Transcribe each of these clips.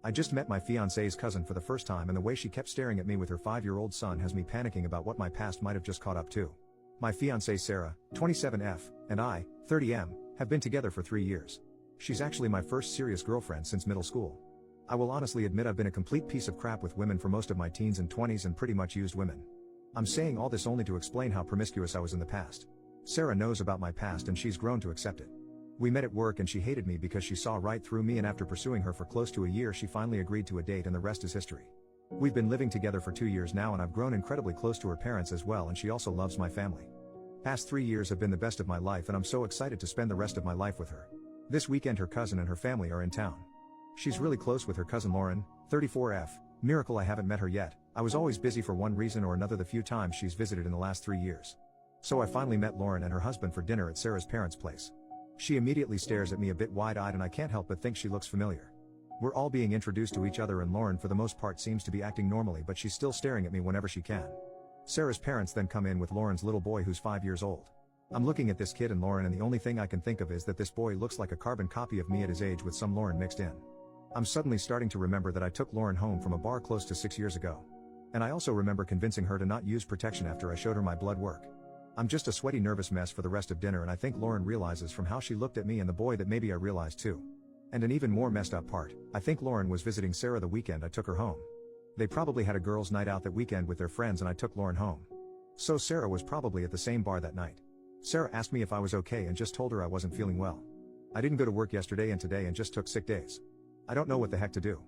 I just met my fiancée's cousin for the first time, and the way she kept staring at me with her 5-year-old son has me panicking about what my past might have just caught up to. My fiancée Sarah, 27F, and I, 30M, have been together for 3 years. She's actually my first serious girlfriend since middle school. I will honestly admit I've been a complete piece of crap with women for most of my teens and 20s and pretty much used women. I'm saying all this only to explain how promiscuous I was in the past. Sarah knows about my past and she's grown to accept it. We met at work and she hated me because she saw right through me, and after pursuing her for close to a year she finally agreed to a date and the rest is history. We've been living together for 2 years now and I've grown incredibly close to her parents as well, and she also loves my family. Past 3 years have been the best of my life and I'm so excited to spend the rest of my life with her. This weekend her cousin and her family are in town. She's really close with her cousin Lauren, 34F, miracle I haven't met her yet. I was always busy for one reason or another the few times she's visited in the last 3 years. So I finally met Lauren and her husband for dinner at Sarah's parents' place. She immediately stares at me a bit wide-eyed and I can't help but think she looks familiar. We're all being introduced to each other and Lauren for the most part seems to be acting normally, but she's still staring at me whenever she can. Sarah's parents then come in with Lauren's little boy who's 5 years old. I'm looking at this kid and Lauren and the only thing I can think of is that this boy looks like a carbon copy of me at his age with some Lauren mixed in. I'm suddenly starting to remember that I took Lauren home from a bar close to 6 years ago. And I also remember convincing her to not use protection after I showed her my blood work. I'm just a sweaty nervous mess for the rest of dinner, and I think Lauren realizes from how she looked at me and the boy that maybe I realized too. And an even more messed up part, I think Lauren was visiting Sarah the weekend I took her home. They probably had a girls' night out that weekend with their friends and I took Lauren home. So Sarah was probably at the same bar that night. Sarah asked me if I was okay and just told her I wasn't feeling well. I didn't go to work yesterday and today and just took sick days. I don't know what the heck to do.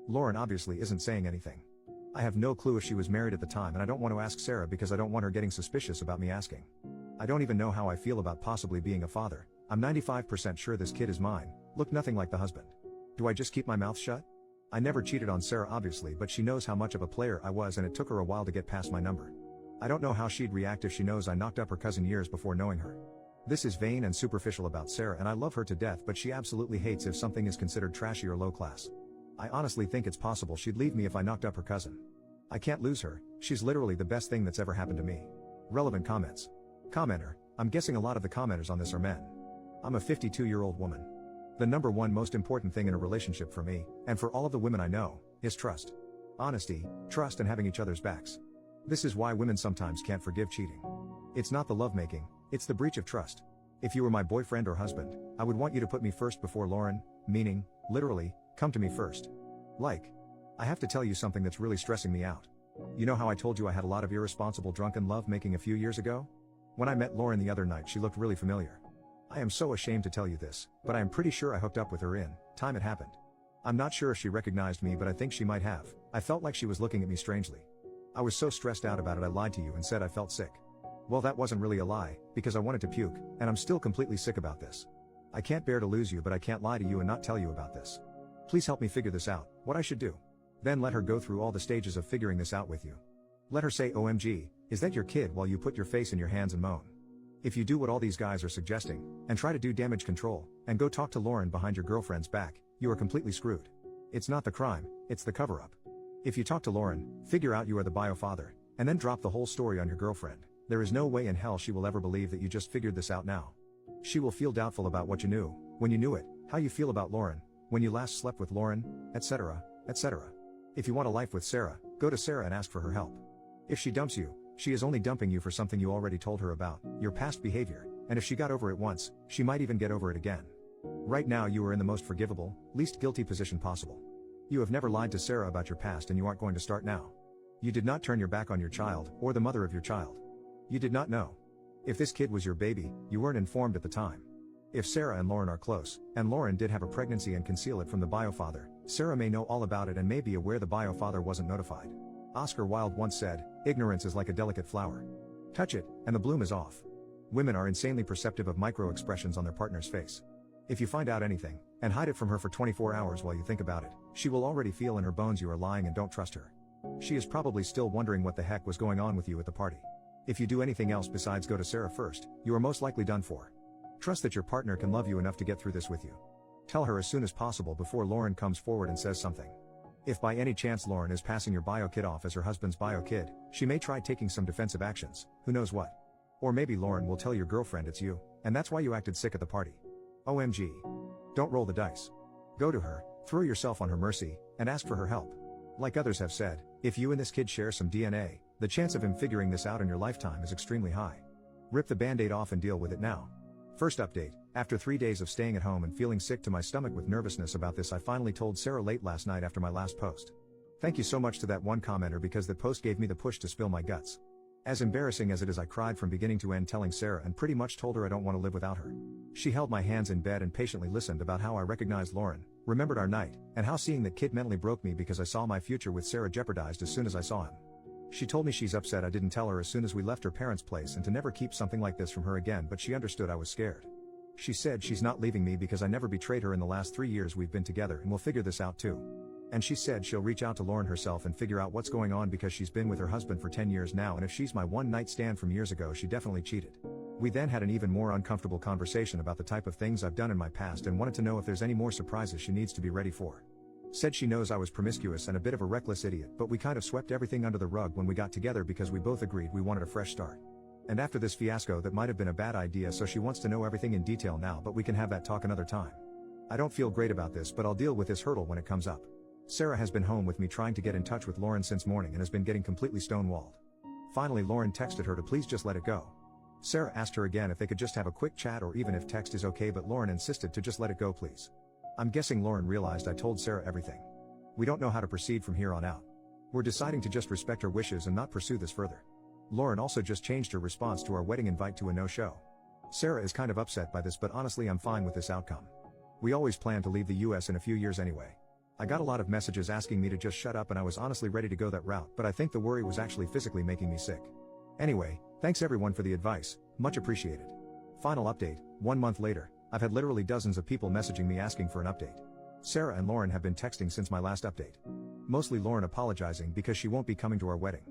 Lauren obviously isn't saying anything. I have no clue if she was married at the time and I don't want to ask Sarah because I don't want her getting suspicious about me asking. I don't even know how I feel about possibly being a father. I'm 95% sure this kid is mine, look nothing like the husband. Do I just keep my mouth shut? I never cheated on Sarah obviously, but she knows how much of a player I was and it took her a while to get past my number. I don't know how she'd react if she knows I knocked up her cousin years before knowing her. This is vain and superficial about Sarah and I love her to death, but she absolutely hates if something is considered trashy or low class. I honestly think it's possible she'd leave me if I knocked up her cousin. I can't lose her, she's literally the best thing that's ever happened to me. Relevant comments. Commenter, I'm guessing a lot of the commenters on this are men. I'm a 52-year-old woman. The number one most important thing in a relationship for me, and for all of the women I know, is trust. Honesty, trust, and having each other's backs. This is why women sometimes can't forgive cheating. It's not the lovemaking, it's the breach of trust. If you were my boyfriend or husband, I would want you to put me first before Lauren, meaning, literally, come to me first. Like, I have to tell you something that's really stressing me out. You know how I told you I had a lot of irresponsible drunken lovemaking a few years ago? When I met Lauren the other night she looked really familiar. I am so ashamed to tell you this, but I am pretty sure I hooked up with her in time it happened. I'm not sure if she recognized me, but I think she might have. I felt like she was looking at me strangely. I was so stressed out about it I lied to you and said I felt sick. Well, that wasn't really a lie, because I wanted to puke, and I'm still completely sick about this. I can't bear to lose you, but I can't lie to you and not tell you about this. Please help me figure this out, what I should do. Then let her go through all the stages of figuring this out with you. Let her say OMG, is that your kid, while you put your face in your hands and moan. If you do what all these guys are suggesting, and try to do damage control, and go talk to Lauren behind your girlfriend's back, you are completely screwed. It's not the crime, it's the cover-up. If you talk to Lauren, figure out you are the bio father, and then drop the whole story on your girlfriend, there is no way in hell she will ever believe that you just figured this out now. She will feel doubtful about what you knew, when you knew it, how you feel about Lauren, when you last slept with Lauren, etc., etc. If you want a life with Sarah, go to Sarah and ask for her help. If she dumps you, she is only dumping you for something you already told her about, your past behavior, and if she got over it once, she might even get over it again. Right now you are in the most forgivable, least guilty position possible. You have never lied to Sarah about your past and you aren't going to start now. You did not turn your back on your child, or the mother of your child. You did not know. If this kid was your baby, you weren't informed at the time. If Sarah and Lauren are close, and Lauren did have a pregnancy and conceal it from the bio father, Sarah may know all about it and may be aware the bio father wasn't notified. Oscar Wilde once said, ignorance is like a delicate flower. Touch it, and the bloom is off. Women are insanely perceptive of micro-expressions on their partner's face. If you find out anything, and hide it from her for 24 hours while you think about it, she will already feel in her bones you are lying and don't trust her. She is probably still wondering what the heck was going on with you at the party. If you do anything else besides go to Sarah first, you are most likely done for. Trust that your partner can love you enough to get through this with you. Tell her as soon as possible before Lauren comes forward and says something. If by any chance Lauren is passing your bio kid off as her husband's bio kid, she may try taking some defensive actions, who knows what. Or maybe Lauren will tell your girlfriend it's you, and that's why you acted sick at the party. OMG. Don't roll the dice. Go to her, throw yourself on her mercy, and ask for her help. Like others have said, if you and this kid share some DNA, the chance of him figuring this out in your lifetime is extremely high. Rip the band-aid off and deal with it now. First update, after 3 days of staying at home and feeling sick to my stomach with nervousness about this, I finally told Sarah late last night after my last post. Thank you so much to that one commenter because that post gave me the push to spill my guts. As embarrassing as it is, I cried from beginning to end telling Sarah and pretty much told her I don't want to live without her. She held my hands in bed and patiently listened about how I recognized Lauren, remembered our night, and how seeing that kid mentally broke me because I saw my future with Sarah jeopardized as soon as I saw him. She told me she's upset I didn't tell her as soon as we left her parents' place and to never keep something like this from her again, but she understood I was scared. She said she's not leaving me because I never betrayed her in the last 3 years we've been together and we'll figure this out too. And she said she'll reach out to Lauren herself and figure out what's going on because she's been with her husband for 10 years now, and if she's my one-night stand from years ago, she definitely cheated. We then had an even more uncomfortable conversation about the type of things I've done in my past and wanted to know if there's any more surprises she needs to be ready for. Said she knows I was promiscuous and a bit of a reckless idiot, but we kind of swept everything under the rug when we got together because we both agreed we wanted a fresh start. And after this fiasco that might have been a bad idea, so she wants to know everything in detail now, but we can have that talk another time. I don't feel great about this, but I'll deal with this hurdle when it comes up. Sarah has been home with me trying to get in touch with Lauren since morning and has been getting completely stonewalled. Finally, Lauren texted her to please just let it go. Sarah asked her again if they could just have a quick chat or even if text is okay, but Lauren insisted to just let it go please. I'm guessing Lauren realized I told Sarah everything. We don't know how to proceed from here on out. We're deciding to just respect her wishes and not pursue this further. Lauren also just changed her response to our wedding invite to a no-show. Sarah is kind of upset by this, but honestly I'm fine with this outcome. We always plan to leave the US in a few years anyway. I got a lot of messages asking me to just shut up and I was honestly ready to go that route, but I think the worry was actually physically making me sick. Anyway, thanks everyone for the advice, much appreciated. Final update, 1 month later, I've had literally dozens of people messaging me asking for an update. Sarah and Lauren have been texting since my last update. Mostly Lauren apologizing because she won't be coming to our wedding.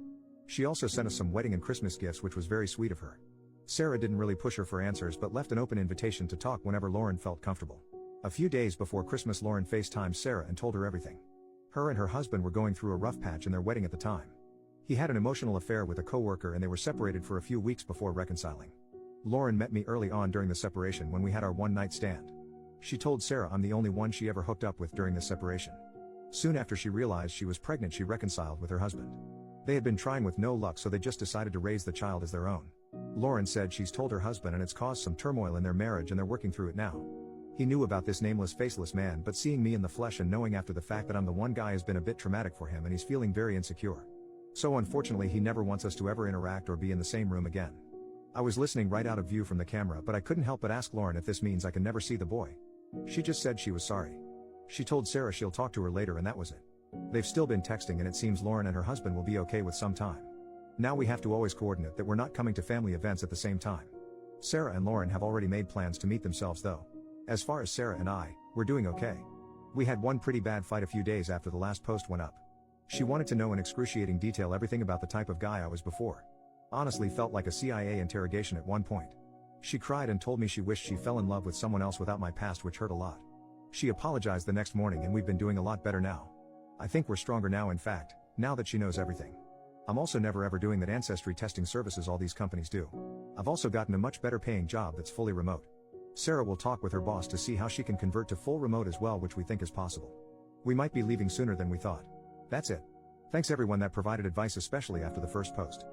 She also sent us some wedding and Christmas gifts, which was very sweet of her. Sarah didn't really push her for answers but left an open invitation to talk whenever Lauren felt comfortable. A few days before Christmas, Lauren FaceTimed Sarah and told her everything. Her and her husband were going through a rough patch in their wedding at the time. He had an emotional affair with a coworker and they were separated for a few weeks before reconciling. Lauren met me early on during the separation when we had our one-night stand. She told Sarah I'm the only one she ever hooked up with during this separation. Soon after she realized she was pregnant, she reconciled with her husband. They had been trying with no luck, so they just decided to raise the child as their own. Lauren said she's told her husband and it's caused some turmoil in their marriage and they're working through it now. He knew about this nameless, faceless man, but seeing me in the flesh and knowing after the fact that I'm the one guy has been a bit traumatic for him and he's feeling very insecure. So unfortunately he never wants us to ever interact or be in the same room again. I was listening right out of view from the camera, but I couldn't help but ask Lauren if this means I can never see the boy. She just said she was sorry. She told Sarah she'll talk to her later and that was it. They've still been texting and it seems Lauren and her husband will be okay with some time. Now we have to always coordinate that we're not coming to family events at the same time. Sarah and Lauren have already made plans to meet themselves though. As far as Sarah and I, we're doing okay. We had one pretty bad fight a few days after the last post went up. She wanted to know in excruciating detail everything about the type of guy I was before. Honestly felt like a CIA interrogation at one point. She cried and told me she wished she fell in love with someone else without my past, which hurt a lot. She apologized the next morning and we've been doing a lot better now. I think we're stronger now, in fact, now that she knows everything. I'm also never ever doing that ancestry testing services all these companies do. I've also gotten a much better paying job that's fully remote. Sarah will talk with her boss to see how she can convert to full remote as well, which we think is possible. We might be leaving sooner than we thought. That's it. Thanks everyone that provided advice, especially after the first post.